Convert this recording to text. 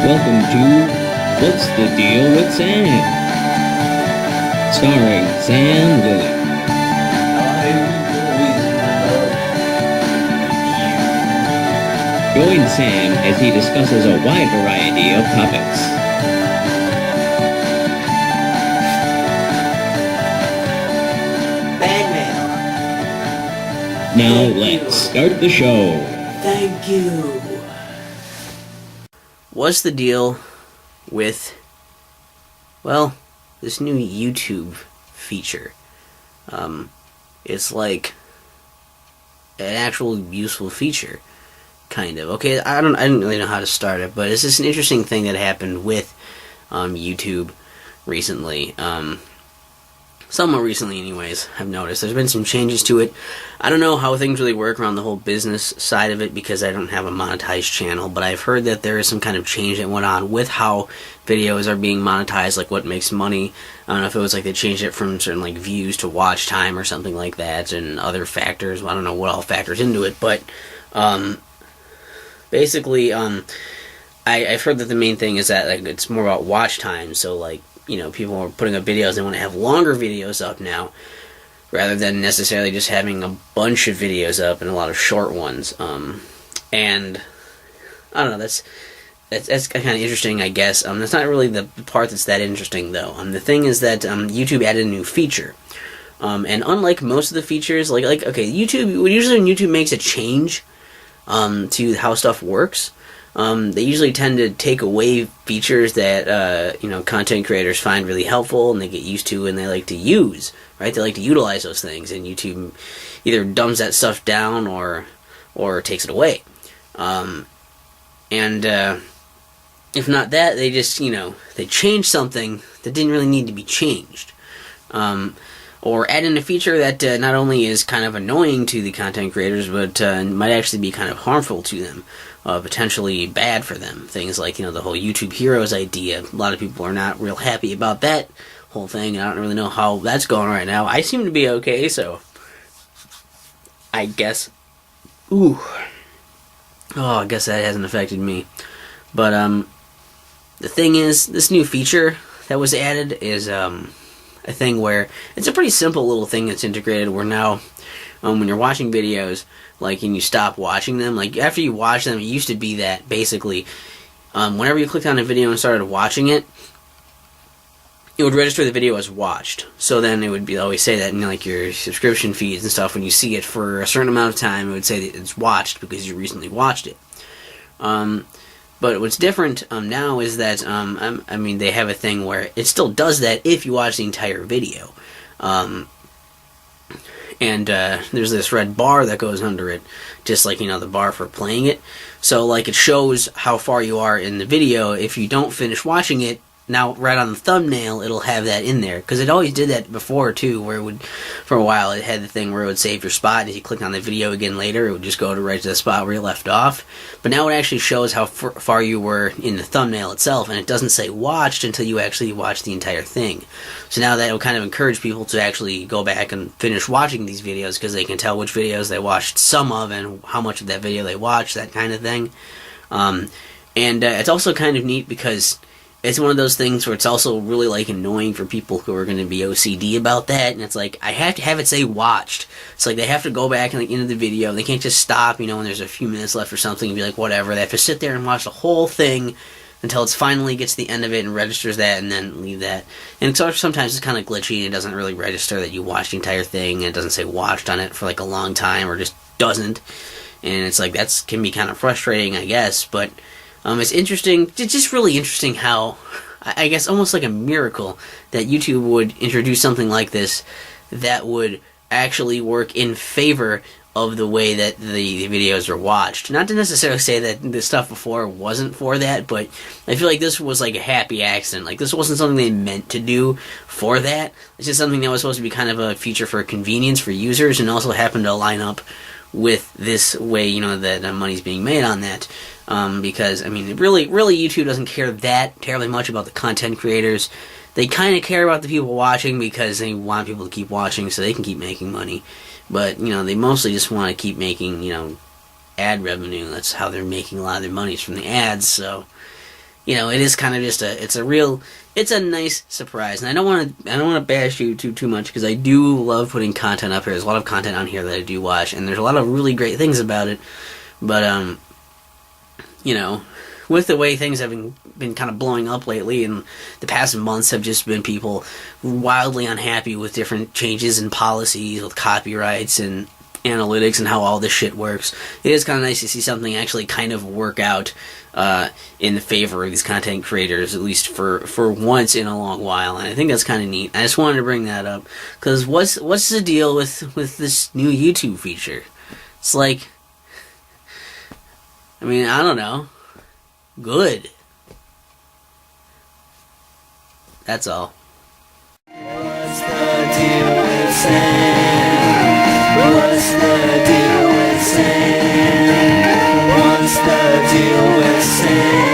Welcome to What's the Deal with Sam? Starring Sam Lilly. Join Sam as he discusses a wide variety of topics. Bang Now let's start the show. Thank you. What's the deal with, well, this new YouTube feature? It's like an actual useful feature, kind of. Okay, I didn't really know how to start it, but it's just an interesting thing that happened with YouTube recently. Somewhat recently anyways, I've noticed. There's been some changes to it. I don't know how things really work around the whole business side of it because I don't have a monetized channel, but I've heard that there is some kind of change that went on with how videos are being monetized, like what makes money. I don't know if it was like they changed it from certain like views to watch time or something like that, and other factors. I don't know what all factors into it, but basically, I've heard that the main thing is that like it's more about watch time. So like, you know, people are putting up videos, they want to have longer videos up now, rather than necessarily just having a bunch of videos up and a lot of short ones. And I don't know, that's kind of interesting, I guess. That's not really the part that's that interesting, though. The thing is that YouTube added a new feature. And unlike most of the features, like okay, usually when YouTube makes a change to how stuff works, they usually tend to take away features that content creators find really helpful and they get used to and they like to use, right? They like to utilize those things, and YouTube either dumbs that stuff down or takes it away. If not that, they just they change something that didn't really need to be changed, or add in a feature that not only is kind of annoying to the content creators, but might actually be kind of harmful to them. Potentially bad for them. Things like, the whole YouTube Heroes idea. A lot of people are not real happy about that whole thing. I don't really know how that's going right now. I seem to be okay, so I guess. Ooh. Oh, I guess that hasn't affected me. But the thing is, this new feature that was added is a thing where it's a pretty simple little thing that's integrated where now when you're watching videos, like, and you stop watching them, like, after you watch them, it used to be that, basically, whenever you clicked on a video and started watching it, it would register the video as watched. So then it would always say that in, like, your subscription feeds and stuff, when you see it for a certain amount of time, it would say that it's watched because you recently watched it. But what's different now is that, they have a thing where it still does that if you watch the entire video. And there's this red bar that goes under it, just like, the bar for playing it. So, like, it shows how far you are in the video. If you don't finish watching it, now, right on the thumbnail, it'll have that in there. Because it always did that before, too, where it would, for a while, it had the thing where it would save your spot, and if you click on the video again later, it would just go right to the spot where you left off. But now it actually shows how far you were in the thumbnail itself, and it doesn't say watched until you actually watch the entire thing. So now that will kind of encourage people to actually go back and finish watching these videos, because they can tell which videos they watched some of, and how much of that video they watched, that kind of thing. It's also kind of neat because it's one of those things where it's also really, like, annoying for people who are going to be OCD about that, and it's like, I have to have it say watched. It's like, they have to go back and, like, into the video, they can't just stop, when there's a few minutes left or something, and be like, whatever. They have to sit there and watch the whole thing until it finally gets to the end of it and registers that, and then leave that. And sometimes it's kind of glitchy, and it doesn't really register that you watched the entire thing, and it doesn't say watched on it for, like, a long time, or just doesn't. And it's like, that can be kind of frustrating, I guess, but it's interesting. It's just really interesting how, I guess, almost like a miracle that YouTube would introduce something like this that would actually work in favor of the way that the videos are watched. Not to necessarily say that the stuff before wasn't for that, but I feel like this was like a happy accident. Like, this wasn't something they meant to do for that. It's just something that was supposed to be kind of a feature for convenience for users, and also happened to line up with this way, that money's being made on that. Because, really YouTube doesn't care that terribly much about the content creators. They kind of care about the people watching because they want people to keep watching so they can keep making money. But, they mostly just want to keep making, ad revenue. That's how they're making a lot of their money, is from the ads. So, it is kind of just it's a nice surprise. And I don't want to bash YouTube too much, because I do love putting content up here. There's a lot of content on here that I do watch, and there's a lot of really great things about it. But with the way things have been kind of blowing up lately, and the past months have just been people wildly unhappy with different changes in policies with copyrights and analytics and how all this shit works. It is kind of nice to see something actually kind of work out in the favor of these content creators, at least for once in a long while, and I think that's kind of neat. I just wanted to bring that up, because what's the deal with this new YouTube feature? It's like, I mean, I don't know. Good. That's all. What's the deal with Sam? What's the deal with Sam? What's the deal with Sam?